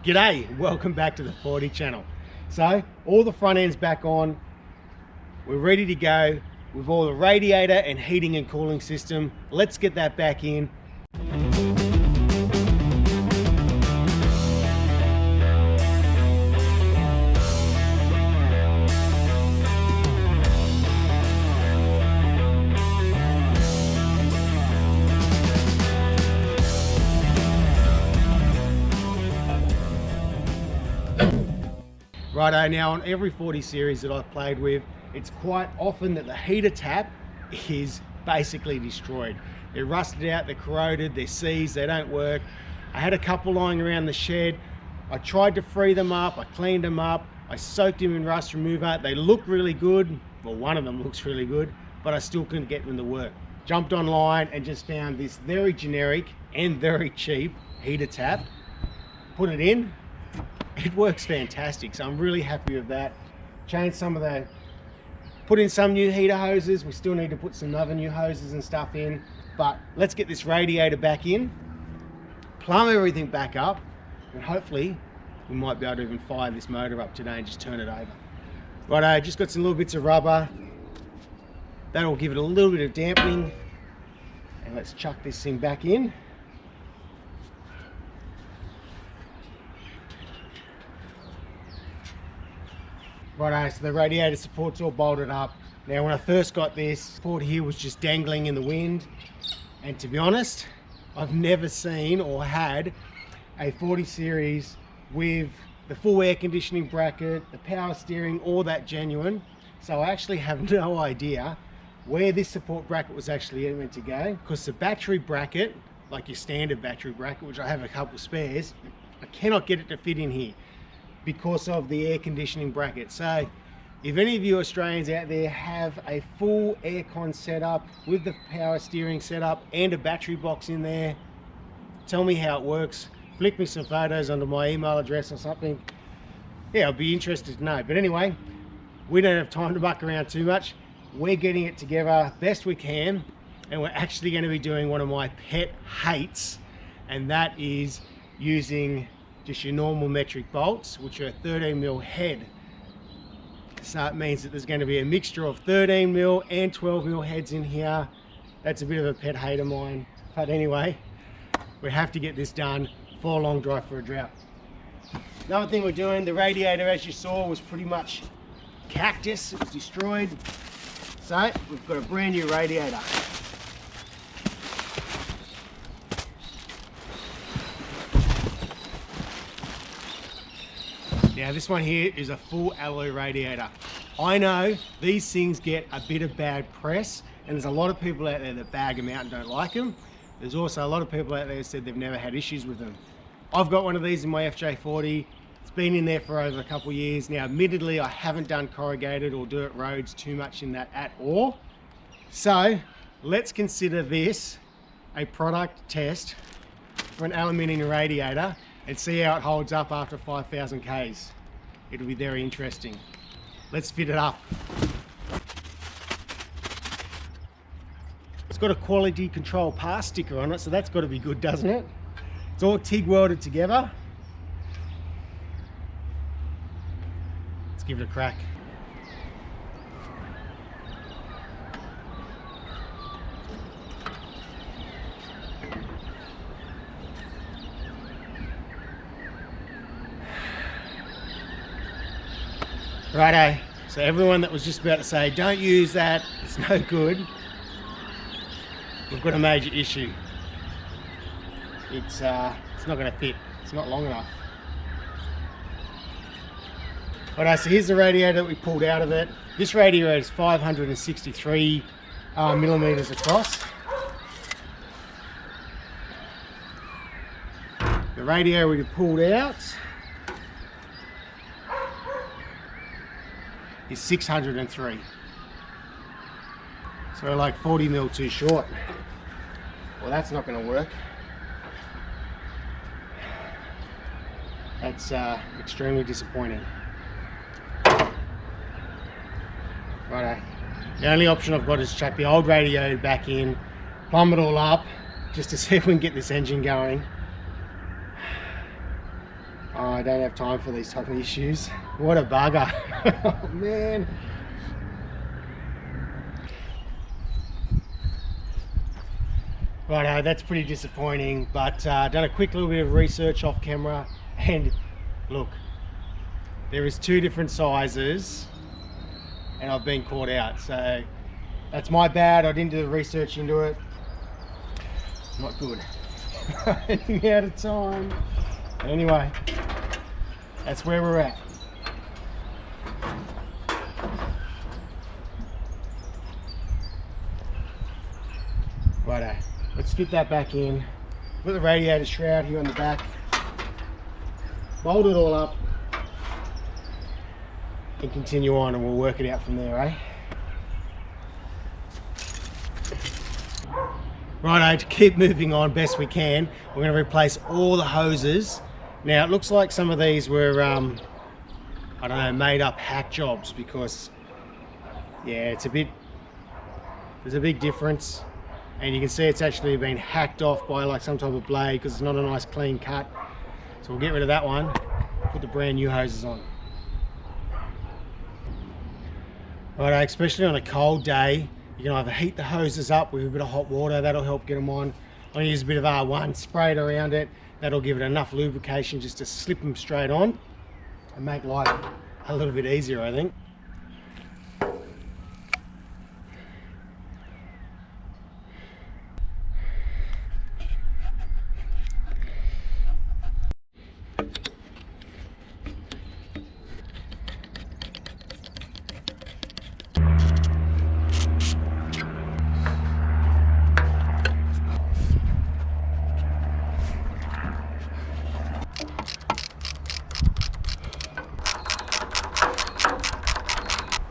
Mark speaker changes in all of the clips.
Speaker 1: G'day, welcome back to the 40 channel. So all the front ends back on, we're ready to go with all the radiator and heating and cooling system. Let's get that back in. Righto, now on every 40 series that I've played with, it's quite often that the heater tap is basically destroyed. They're rusted out, they're corroded, they're seized, they don't work. I had a couple lying around the shed. I tried to free them up, I cleaned them up, I soaked them in rust remover. They look really good, well one of them looks really good, but I still couldn't get them to work. Jumped online and just found this very generic and very cheap heater tap. Put it in. It works fantastic, so I'm really happy with that. Changed some of the, put in some new heater hoses. We still need to put some other new hoses and stuff in, but let's get this radiator back in, plumb everything back up, and hopefully we might be able to even fire this motor up today and just turn it over. Righto, just got some little bits of rubber. That'll give it a little bit of dampening, and let's chuck this thing back in. Righto, so the radiator support's all bolted up. Now when I first got this, support here was just dangling in the wind, and to be honest, I've never seen or had a 40 series with the full air conditioning bracket, the power steering, all that genuine. So I actually have no idea where this support bracket was actually meant to go, because the battery bracket, like your standard battery bracket, which I have a couple spares, I cannot get it to fit in here because of the air conditioning bracket. So if any of you Australians out there have a full aircon setup with the power steering setup and a battery box in there, tell me how it works. Flick me some photos under my email address or something. Yeah, I'll be interested to know. But anyway, we don't have time to muck around too much. We're getting it together best we can, and we're actually going to be doing one of my pet hates, and that is using just your normal metric bolts, which are 13mm head. So it means that there's going to be a mixture of 13mm and 12mm heads in here. That's a bit of a pet hate of mine, but anyway, we have to get this done for a long drive for a drought. Another thing we're doing, the radiator, as you saw, was pretty much cactus. It was destroyed, so we've got a brand new radiator. Now this one here is a full alloy radiator. I know these things get a bit of bad press, and there's a lot of people out there that bag them out and don't like them. There's also a lot of people out there that said they've never had issues with them. I've got one of these in my FJ40. It's been in there for over a couple of years. Now admittedly I haven't done corrugated or dirt roads too much in that at all. So let's consider this a product test for an aluminium radiator and see how it holds up after 5,000 Ks. It'll be very interesting. Let's fit it up. It's got a quality control pass sticker on it, so that's got to be good, doesn't it? It's all TIG welded together. Let's give it a crack. Righto, so everyone that was just about to say, don't use that, it's no good, we've got a major issue. It's not going to fit, it's not long enough. Righto, so here's the radiator that we pulled out of it. This radiator is 563 millimeters across. The radiator we pulled out is 603. So we're like 40mm too short. Well, that's not going to work. That's extremely disappointing. Righto. The only option I've got is chuck the old radio back in, plumb it all up, just to see if we can get this engine going. Oh, I don't have time for these type of issues. What a bugger. Oh, man. Righto, that's pretty disappointing, but done a quick little bit of research off camera, and look, there is 2 different sizes and I've been caught out, so that's my bad. I didn't do the research into it. Not good. Running out of time. Anyway, that's where we're at. Righto, let's fit that back in. Put the radiator shroud here on the back. Bolt it all up and continue on, and we'll work it out from there, eh? Righto, to keep moving on best we can, we're going to replace all the hoses. Now it looks like some of these were, I don't know, made up hack jobs, because yeah, there's a big difference, and you can see it's actually been hacked off by like some type of blade, because it's not a nice clean cut. So we'll get rid of that one, put the brand new hoses on. Righto, especially on a cold day, you can either heat the hoses up with a bit of hot water, that'll help get them on. I'll use a bit of R1, spray it around it, that'll give it enough lubrication just to slip them straight on and make life a little bit easier, I think.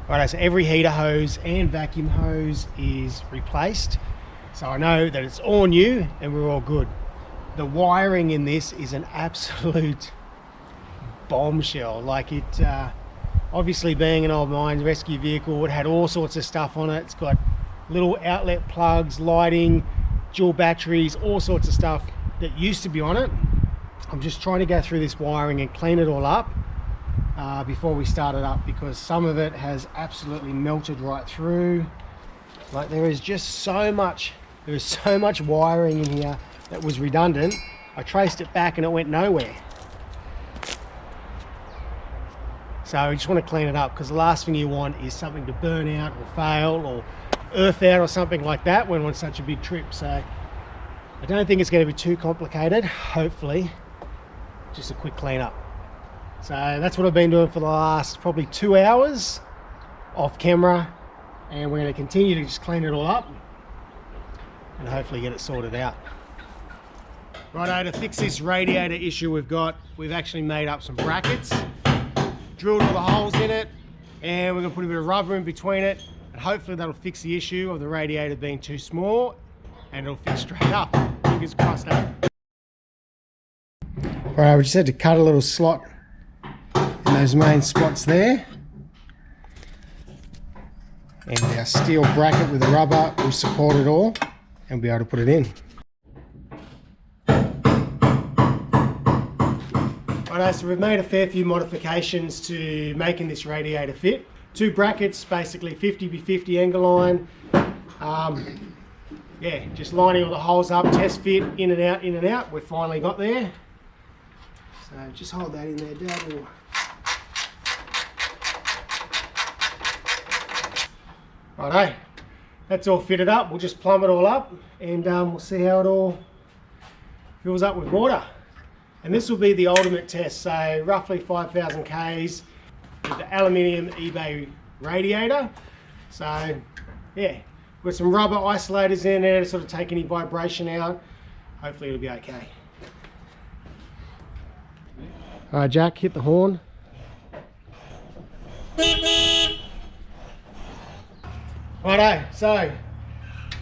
Speaker 1: Righto, so every heater hose and vacuum hose is replaced. So I know that it's all new and we're all good. The wiring in this is an absolute bombshell. Like it, obviously being an old mine rescue vehicle, it had all sorts of stuff on it. It's got little outlet plugs, lighting, dual batteries, all sorts of stuff that used to be on it. I'm just trying to go through this wiring and clean it all up before we start it up, because some of it has absolutely melted right through. Like there is so much wiring in here that was redundant. I traced it back and it went nowhere. So I just want to clean it up, because the last thing you want is something to burn out or fail or earth out or something like that when on such a big trip. So I don't think it's going to be too complicated, hopefully. Just a quick clean up. So that's what I've been doing for the last probably 2 hours off camera, and we're going to continue to just clean it all up and hopefully get it sorted out. Righto, to fix this radiator issue we've actually made up some brackets, drilled all the holes in it, and we're going to put a bit of rubber in between it, and hopefully that'll fix the issue of the radiator being too small, and it'll fit straight up. Fingers crossed, eh? Alright, we just had to cut a little slot in those main spots there, and our steel bracket with the rubber will support it all and we'll be able to put it in. Alright, so we've made a fair few modifications to making this radiator fit. 2 brackets, basically 50x50 angle line. Yeah, just lining all the holes up, test fit, in and out. We've finally got there. So just hold that in there, Dad. Righto, that's all fitted up. We'll just plumb it all up, and we'll see how it all fills up with water. And this will be the ultimate test, so roughly 5,000 Ks with the aluminium eBay radiator. So yeah, with some rubber isolators in there to sort of take any vibration out. Hopefully it'll be okay. Alright, Jack, hit the horn. Righto, so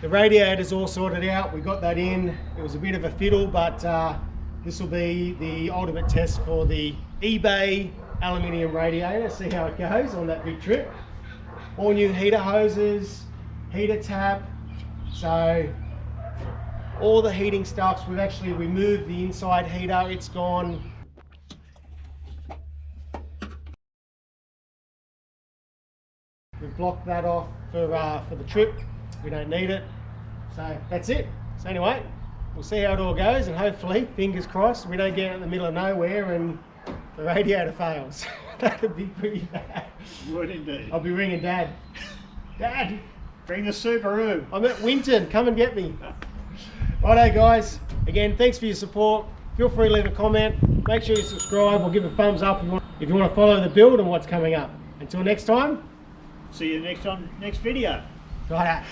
Speaker 1: the radiator's all sorted out. We got that in. It was a bit of a fiddle, but this will be the ultimate test for the eBay aluminium radiator. See how it goes on that big trip. All new heater hoses, heater tap. So all the heating stuffs, we've actually removed the inside heater. It's gone. We've blocked that off for the trip. We don't need it. So that's it. So anyway, we'll see how it all goes, and hopefully, fingers crossed, we don't get in the middle of nowhere and the radiator fails. That would be pretty bad.
Speaker 2: Would indeed.
Speaker 1: I'll be ringing Dad. Dad!
Speaker 2: Bring the Subaru.
Speaker 1: I'm at Winton, come and get me. Righto guys, again, thanks for your support. Feel free to leave a comment. Make sure you subscribe or give a thumbs up if you want to follow the build and what's coming up. Until next time.
Speaker 2: See you next video.
Speaker 1: Righto.